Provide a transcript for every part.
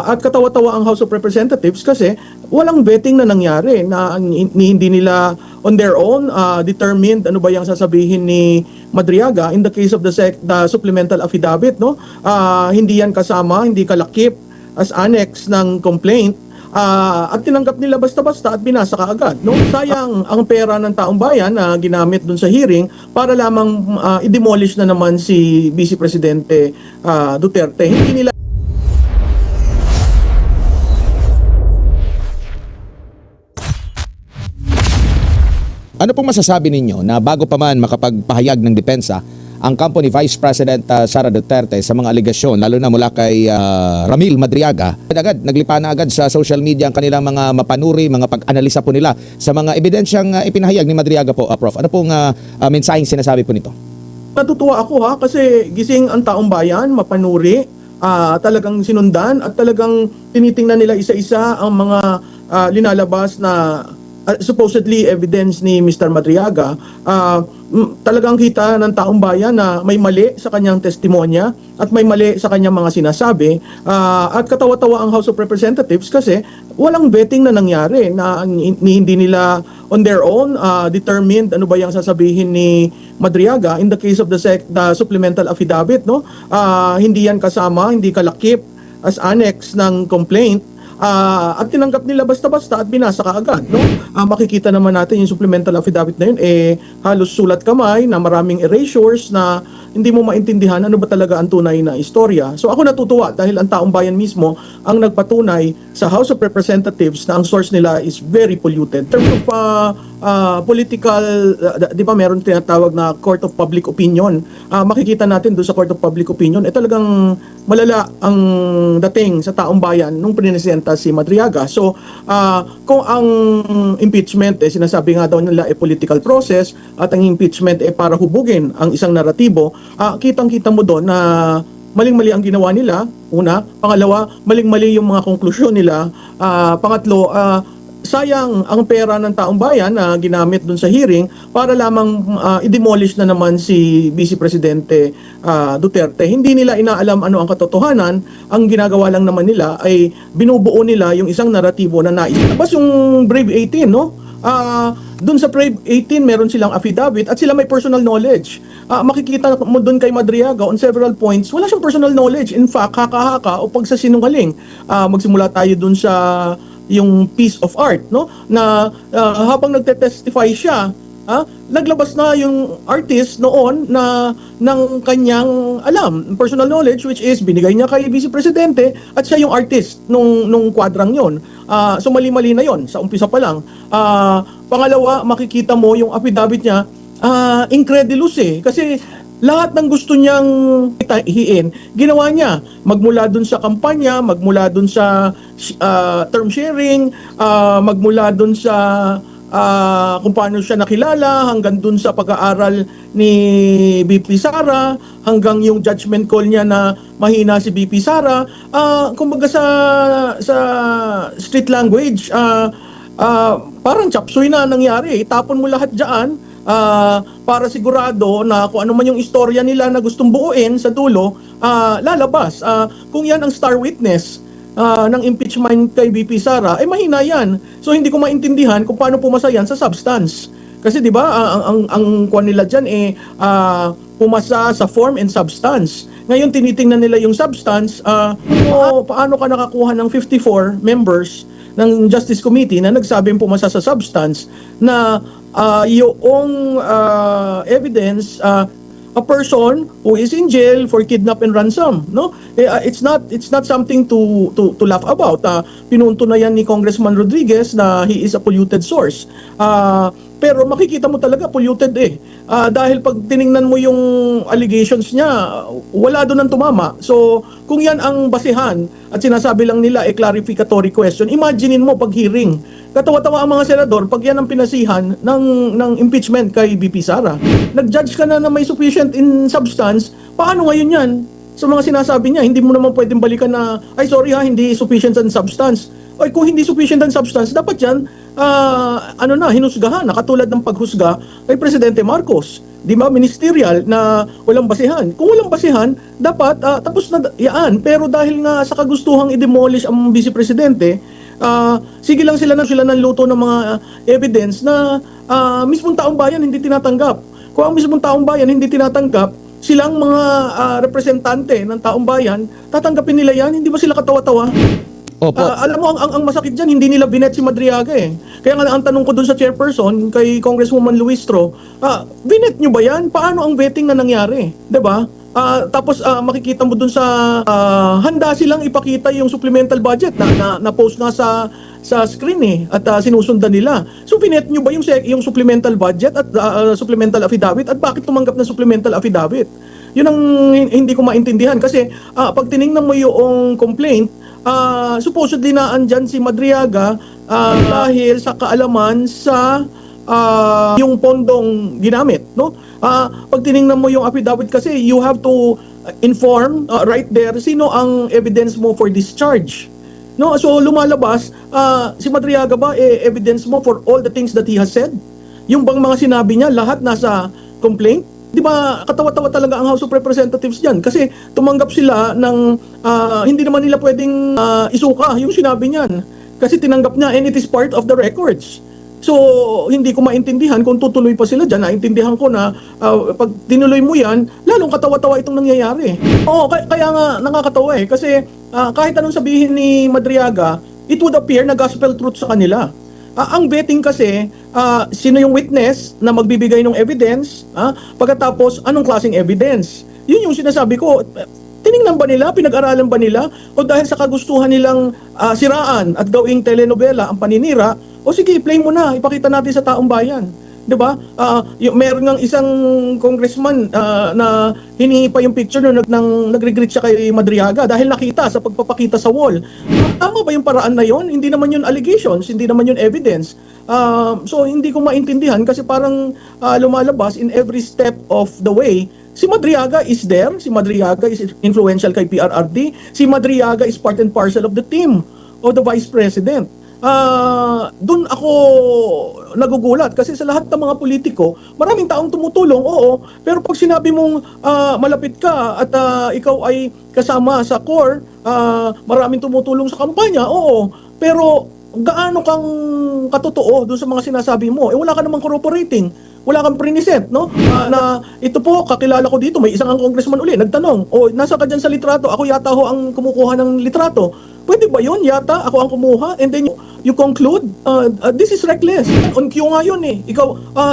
At katawa-tawa ang House of Representatives kasi walang vetting na nangyari na hindi nila on their own determined ano ba yung sasabihin ni Madriaga in the case of the supplemental affidavit, no? Hindi yan kasama, hindi kalakip as annex ng complaint. At tinanggap nila basta-basta at binasa kaagad, no? Sayang ang pera ng taong bayan na ginamit dun sa hearing para lamang i-demolish na naman si Vice Presidente Duterte. Hindi nila Ano pong masasabi ninyo na bago pa man makapagpahayag ng depensa ang kampo ni Vice President Sara Duterte sa mga aligasyon, lalo na mula kay Ramil Madriaga, agad naglipa na agad sa social media ang kanilang mga mapanuri, mga pag-analisa po nila sa mga ebidensyang ipinahayag ni Madriaga po, Prof. Ano pong mensaheng sinasabi po nito? natutuwa ako kasi gising ang taong bayan, mapanuri, talagang sinundan at talagang tinitingnan nila isa-isa ang mga linalabas na supposedly evidence ni Mr. Madriaga. Talagang kita ng taong bayan na may mali sa kanyang testimonya at may mali sa kanyang mga sinasabi. At katawa-tawa ang House of Representatives kasi walang vetting na nangyari na hindi nila on their own determined ano ba yung sasabihin ni Madriaga in the case of the supplemental affidavit, no? Hindi yan kasama, hindi kalakip as annex ng complaint. At tinanggap nila basta-basta at binasa kaagad, no? Makikita naman natin yung supplemental affidavit na yun halos sulat kamay na maraming erasures na hindi mo maintindihan ano ba talaga ang tunay na istorya. So ako natutuwa dahil ang taong bayan mismo ang nagpatunay sa House of Representatives na ang source nila is very polluted. In terms of political, di ba meron tinatawag na Court of Public Opinion. Makikita natin doon sa Court of Public Opinion talagang malala ang dating sa taong bayan nung pinipresenta si Madriaga. So kung ang impeachment sinasabi nga daw nila political process at ang impeachment para hubugin ang isang naratibo, kitang-kita mo doon na maling-mali ang ginawa nila, una. Pangalawa, maling-mali yung mga konklusyon nila. Pangatlo, sayang ang pera ng taong bayan na ginamit dun sa hearing para lamang i-demolish na naman si Vice Presidente Duterte. Hindi nila inaalam ano ang katotohanan. Ang ginagawa lang naman nila ay binubuo nila yung isang naratibo na nais. Tapos yung Brave 18, no? Doon sa Brave 18 meron silang affidavit at sila may personal knowledge. Makikita mo doon kay Madriaga on several points, wala siyang personal knowledge. In fact, haka-haka o pagsasinungaling. Magsimula tayo doon sa yung piece of art, no? Na habang nagte-testify siya, naglabas na yung artist noon na ng kanyang alam, personal knowledge, which is binigay niya kay Vice Presidente at siya yung artist nung kwadrang yon. So mali-mali na yon sa umpisa pa lang. Pangalawa, makikita mo yung affidavit niya, incredulous kasi lahat ng gusto niyang ihiin, ginawa niya. Magmula dun sa kampanya, magmula dun sa term sharing, magmula dun sa kung paano siya nakilala, hanggang dun sa pag-aaral ni BP Sara, hanggang yung judgment call niya na mahina si BP Sara. Kumbaga sa street language, parang chapsuy na nangyari. Tapon mo lahat dyan para sigurado na kung ano man yung istorya nila na gustong buuin sa dulo, lalabas. Kung yan ang star witness ng impeachment kay BP Sara, mahina yan. So hindi ko maintindihan kung paano pumasa yan sa substance. Kasi di ba ang kuwan nila dyan pumasa sa form and substance. Ngayon tinitingnan nila yung substance, paano ka nakakuha ng 54 members ng Justice Committee na nagsabing pumasa sa substance na yung evidence, a person who is in jail for kidnap and ransom, no? It's not something to laugh about. Pinunto na yan ni Congressman Rodriguez na he is a polluted source. Pero makikita mo talaga polluted dahil pag tiningnan mo yung allegations niya, wala doon ang tumama. So kung yan ang basihan at sinasabi lang nila clarificatory question, imaginein mo pag hearing. Katawa-tawa ang mga senador pag yan ang pinasihan ng impeachment kay BP Sara. Nag-judge ka na may sufficient in substance, paano ngayon yan? Sa mga sinasabi niya, hindi mo naman pwedeng balikan na, ay sorry hindi sufficient in substance. Ay, kung hindi sufficient ang substance, dapat yan, hinusgahan, na katulad ng paghusga kay Presidente Marcos. Di ba, ministerial na walang basihan. Kung walang basihan, dapat tapos na yan. Pero dahil nga sa kagustuhang i-demolish ang Vice Presidente, sige lang sila ng luto ng mga evidence na mismong taong bayan hindi tinatanggap. Kung ang mismong taong bayan hindi tinatanggap, silang mga representante ng taong bayan, tatanggapin nila yan, hindi ba sila katawa-tawa? Opo. Alam mo, ang masakit dyan, hindi nila binet si Madriaga eh. Kaya nga ang tanong ko dun sa chairperson, kay Congresswoman Luistro, binet nyo ba yan? Paano ang vetting na nangyari? 'Di ba? Tapos makikita mo dun sa handa silang ipakita yung supplemental budget na post nga sa screen eh at sinusundan nila. So binet nyo ba yung supplemental budget at supplemental affidavit at bakit tumanggap ng supplemental affidavit? Yun ang hindi ko maintindihan kasi pag tiningnan mo yung complaint, supposedly na andyan si Madriaga dahil sa kaalaman sa yung pondong ginamit, no? Pag tiningnan mo yung affidavit kasi, you have to inform right there sino ang evidence mo for discharge. No? So lumalabas, si Madriaga ba evidence mo for all the things that he has said? Yung bang mga sinabi niya, lahat nasa complaint? Di ba katawa-tawa talaga ang House of Representatives diyan kasi tumanggap sila ng hindi naman nila pwedeng isuka yung sinabi niyan kasi tinanggap niya and it is part of the records. So hindi ko maintindihan kung tutuloy pa sila diyan. Naintindihan ko na pag tinuloy mo yan, lalong katawa-tawa itong nangyayari. Oo, kaya nga nakakatawa eh kasi kahit anong sabihin ni Madriaga, it would appear na gospel truth sa kanila. Ang vetting kasi, sino yung witness na magbibigay ng evidence, pagkatapos anong klaseng evidence. Yun yung sinasabi ko, tiningnan ba nila, pinag-aralan ba nila, o dahil sa kagustuhan nilang siraan at gawing telenovela ang paninira, o sige, play mo na, ipakita natin sa taong bayan. 'Di ba? Meron ng isang congressman na hiningi pa yung picture nang nagre-greet siya kay Madriaga dahil nakita sa pagpapakita sa wall. Tama ba yung paraan na yon? Hindi naman yun allegations, hindi naman yun evidence. So hindi ko maintindihan kasi parang lumalabas in every step of the way. Si Madriaga is there, si Madriaga is influential kay PRRD, si Madriaga is part and parcel of the team of the Vice President. Doon ako nagugulat kasi sa lahat ng mga politiko, maraming taong tumutulong, oo, pero pag sinabi mong malapit ka at ikaw ay kasama sa core, maraming tumutulong sa kampanya, oo, pero gaano kang katotoo doon sa mga sinasabi mo? Wala ka namang corroborating. Wala kang prinisent, no? Na ito po, kakilala ko dito, may isang ang congressman uli, nagtanong, nasa ka dyan sa litrato, ako yata ho ang kumukuha ng litrato. Pwede ba yun? Yata, ako ang kumuha, and then you conclude, this is reckless. On cue nga yun eh. Ikaw,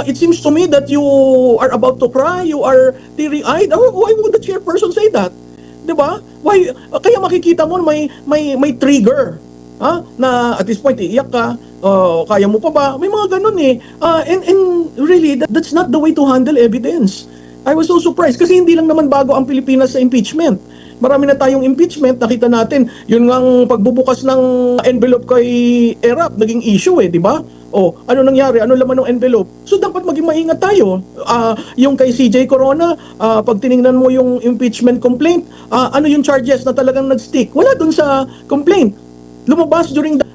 it seems to me that you are about to cry, you are teary-eyed. Why would the chairperson say that? Diba? Why? Kaya makikita mo may trigger. Na at this point, iiyak ka, kaya mo pa ba? May mga ganun eh. And really, that's not the way to handle evidence. I was so surprised kasi hindi lang naman bago ang Pilipinas sa impeachment. Marami na tayong impeachment, nakita natin, yun ngang pagbubukas ng envelope kay ERAP, naging issue eh, di ba? Ano nangyari? Ano laman ng envelope? So dapat maging maingat tayo. Yung kay CJ Corona, pag tiningnan mo yung impeachment complaint, ano yung charges na talagang nag-stick? Wala dun sa complaint. Lumabas during the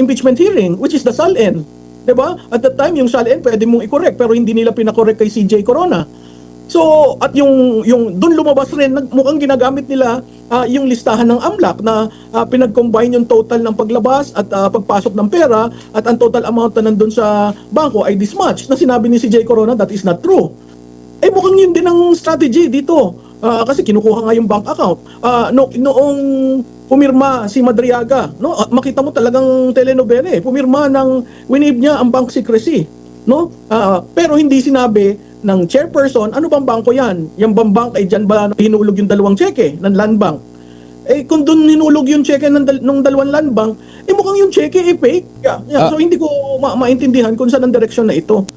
impeachment hearing, which is the SALN. Di ba? At that time, yung SALN pwede mong i-correct, pero hindi nila pinakorek kay CJ Corona. So, at yung doon lumabas rin, mukhang ginagamit nila yung listahan ng AMLAC na pinag-combine yung total ng paglabas at pagpasok ng pera at ang total amount na nandun sa bangko ay mismatched na sinabi ni CJ Corona that is not true. Mukhang yun din ang strategy dito. Kasi kinukuha nga yung bank account. Noong pumirma si Madriaga, no? Makita mo talagang telenovela eh. Pumirma ng winave niya ang bank secrecy, no? Pero hindi sinabi ng chairperson, ano bang bangko yan? Yung bang bank ay dyan ba hinulog yung dalawang cheque ng land bank? Kung doon hinulog yung cheque ng dalawang land bank, mukhang yung cheque fake. So hindi ko maintindihan kung saan ang direksyon na ito.